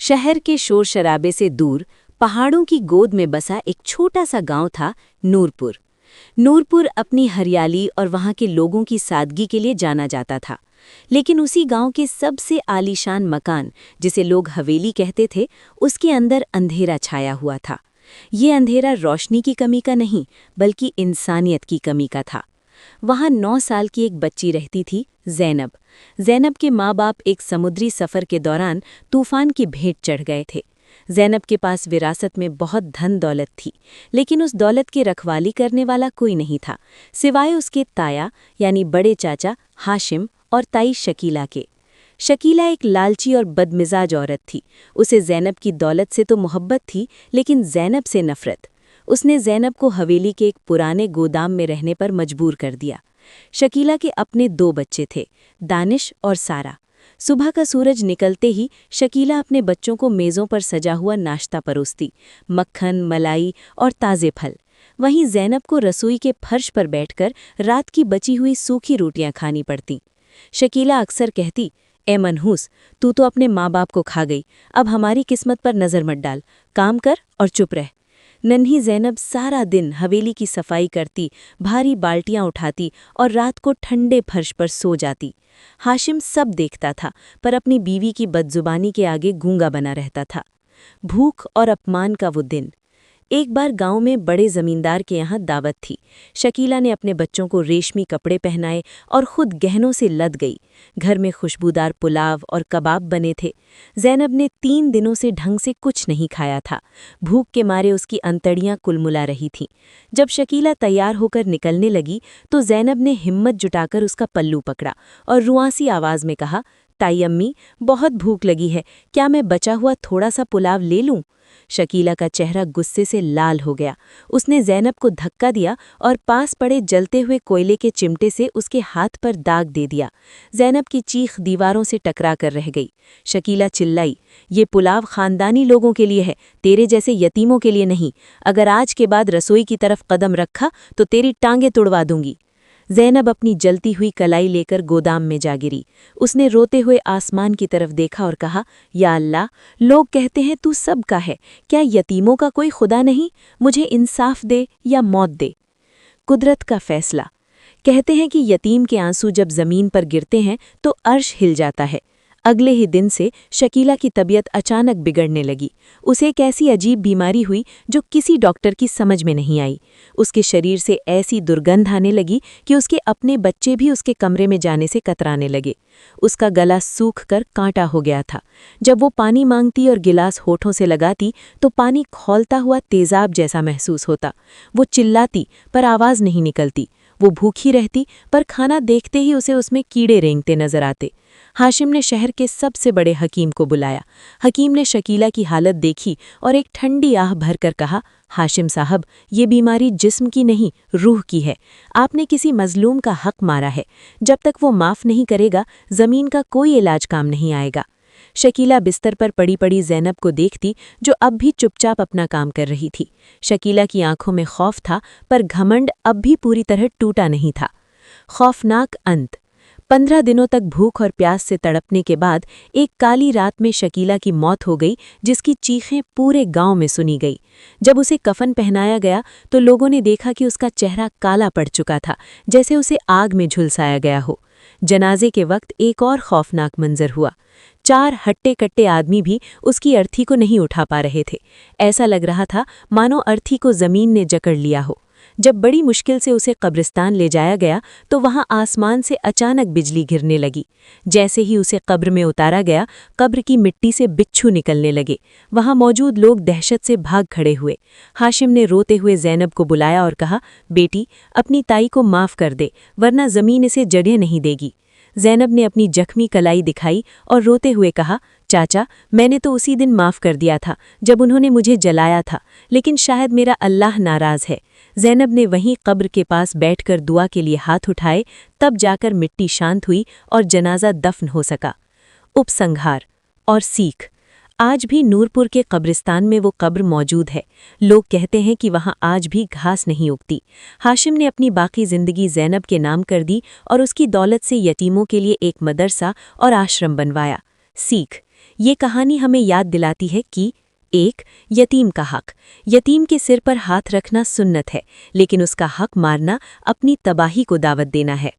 शहर के शोर शराबे से दूर पहाड़ों की गोद में बसा एक छोटा सा गांव था, नूरपुर। नूरपुर अपनी हरियाली और वहां के लोगों की सादगी के लिए जाना जाता था। लेकिन उसी गांव के सबसे आलीशान मकान, जिसे लोग हवेली कहते थे, उसके अंदर अंधेरा छाया हुआ था। ये अंधेरा रोशनी की कमी का नहीं, बल्कि इंसानियत की कमी का था। वहां 9 साल की एक बच्ची रहती थी, ज़ैनब। ज़ैनब के माँ बाप एक समुद्री सफ़र के दौरान तूफान की भेंट चढ़ गए थे। ज़ैनब के पास विरासत में बहुत धन दौलत थी, लेकिन उस दौलत की रखवाली करने वाला कोई नहीं था, सिवाय उसके ताया यानी बड़े चाचा हाशिम और ताई शकीला के। शकीला एक लालची और बदमिजाज औरत थी। उसे ज़ैनब की दौलत से तो मोहब्बत थी, लेकिन ज़ैनब से नफ़रत। उसने ज़ैनब को हवेली के एक पुराने गोदाम में रहने पर मजबूर कर दिया। शकीला के अपने 2 बच्चे थे, दानिश और सारा। सुबह का सूरज निकलते ही शकीला अपने बच्चों को मेज़ों पर सजा हुआ नाश्ता परोसती, मक्खन, मलाई और ताज़े फल। वहीं ज़ैनब को रसोई के फर्श पर बैठकर रात की बची हुई सूखी रोटियां खानी पड़तीं। शकीला अक्सर कहती, ए मनहूस, तू तो अपने माँ बाप को खा गई, अब हमारी किस्मत पर नज़र मत डाल, काम कर और चुप रह। नन्ही ज़ैनब सारा दिन हवेली की सफाई करती, भारी बाल्टियां उठाती और रात को ठंडे फर्श पर सो जाती। हाशिम सब देखता था, पर अपनी बीवी की बदजुबानी के आगे गूंगा बना रहता था। भूख और अपमान का वो दिन। एक बार गांव में बड़े जमींदार के यहाँ दावत थी। शकीला ने अपने बच्चों को रेशमी कपड़े पहनाए और खुद गहनों से लद गई। घर में खुशबूदार पुलाव और कबाब बने थे। ज़ैनब ने 3 दिनों से ढंग से कुछ नहीं खाया था। भूख के मारे उसकी अंतड़ियां कुलमुला रही थीं। जब शकीला तैयार होकर निकलने लगी तो ज़ैनब ने हिम्मत जुटाकर उसका पल्लू पकड़ा और रुआंसी आवाज़ में कहा, ताई अम्मी, बहुत भूख लगी है, क्या मैं बचा हुआ थोड़ा सा पुलाव ले लूं? शकीला का चेहरा गुस्से से लाल हो गया। उसने ज़ैनब को धक्का दिया और पास पड़े जलते हुए कोयले के चिमटे से उसके हाथ पर दाग दे दिया। ज़ैनब की चीख दीवारों से टकरा कर रह गई। शकीला चिल्लाई, ये पुलाव खानदानी लोगों के लिए है, तेरे जैसे यतीमों के लिए नहीं। अगर आज के बाद रसोई की तरफ कदम रखा तो तेरी टांगें तुड़वा दूंगी। ज़ैनब अपनी जलती हुई कलाई लेकर गोदाम में जा गिरी। उसने रोते हुए आसमान की तरफ देखा और कहा, या अल्लाह, लोग कहते हैं तू सबका है, क्या यतीमों का कोई खुदा नहीं? मुझे इंसाफ दे या मौत दे। कुदरत का फैसला। कहते हैं कि यतीम के आंसू जब ज़मीन पर गिरते हैं तो अर्श हिल जाता है। अगले ही दिन से शकीला की तबीयत अचानक बिगड़ने लगी। उसे एक ऐसी अजीब बीमारी हुई जो किसी डॉक्टर की समझ में नहीं आई। उसके शरीर से ऐसी दुर्गंध आने लगी कि उसके अपने बच्चे भी उसके कमरे में जाने से कतराने लगे। उसका गला सूख कर कांटा हो गया था। जब वो पानी मांगती और गिलास होठों से लगाती तो पानी खौलता हुआ तेजाब जैसा महसूस होता। वो चिल्लाती पर आवाज़ नहीं निकलती। वो भूखी रहती पर खाना देखते ही उसे उसमें कीड़े रेंगते नजर आते। हाशिम ने शहर के सबसे बड़े हकीम को बुलाया। हकीम ने शकीला की हालत देखी और एक ठंडी आह भरकर कहा, हाशिम साहब, ये बीमारी जिस्म की नहीं, रूह की है। आपने किसी मजलूम का हक मारा है। जब तक वो माफ़ नहीं करेगा, ज़मीन का कोई इलाज काम नहीं आएगा। शकीला बिस्तर पर पड़ी पड़ी ज़ैनब को देखती, जो अब भी चुपचाप अपना काम कर रही थी। शकीला की आंखों में खौफ था, पर घमंड अब भी पूरी तरह टूटा नहीं था। खौफनाक अंत। 15 दिनों तक भूख और प्यास से तड़पने के बाद एक काली रात में शकीला की मौत हो गई, जिसकी चीखें पूरे गांव में सुनी गई। जब उसे कफन पहनाया गया तो लोगों ने देखा कि उसका चेहरा काला पड़ चुका था, जैसे उसे आग में झुलसाया गया हो। जनाजे के वक्त एक और खौफनाक मंजर हुआ। 4 हट्टे-कट्टे आदमी भी उसकी अर्थी को नहीं उठा पा रहे थे। ऐसा लग रहा था मानो अर्थी को जमीन ने जकड़ लिया हो। जब बड़ी मुश्किल से उसे कब्रिस्तान ले जाया गया तो वहां आसमान से अचानक बिजली गिरने लगी। जैसे ही उसे कब्र में उतारा गया, कब्र की मिट्टी से बिच्छू निकलने लगे। वहां मौजूद लोग दहशत से भाग खड़े हुए। हाशिम ने रोते हुए ज़ैनब को बुलाया और कहा, बेटी, अपनी ताई को माफ़ कर दे, वरना ज़मीन इसे जगह नहीं देगी। ज़ैनब ने अपनी जख्मी कलाई दिखाई और रोते हुए कहा, चाचा, मैंने तो उसी दिन माफ़ कर दिया था जब उन्होंने मुझे जलाया था, लेकिन शायद मेरा अल्लाह नाराज़ है। ज़ैनब ने वहीं कब्र के पास बैठकर दुआ के लिए हाथ उठाए, तब जाकर मिट्टी शांत हुई और जनाजा दफन हो सका। उपसंहार और सीख। आज भी नूरपुर के कब्रिस्तान में वो कब्र मौजूद है। लोग कहते हैं कि वहाँ आज भी घास नहीं उगती। हाशिम ने अपनी बाकी ज़िंदगी ज़ैनब के नाम कर दी और उसकी दौलत से यतीमों के लिए एक मदरसा और आश्रम बनवाया। सीख। ये कहानी हमें याद दिलाती है कि 1. यतीम का हक। यतीम के सिर पर हाथ रखना सुन्नत है, लेकिन उसका हक मारना अपनी तबाही को दावत देना है।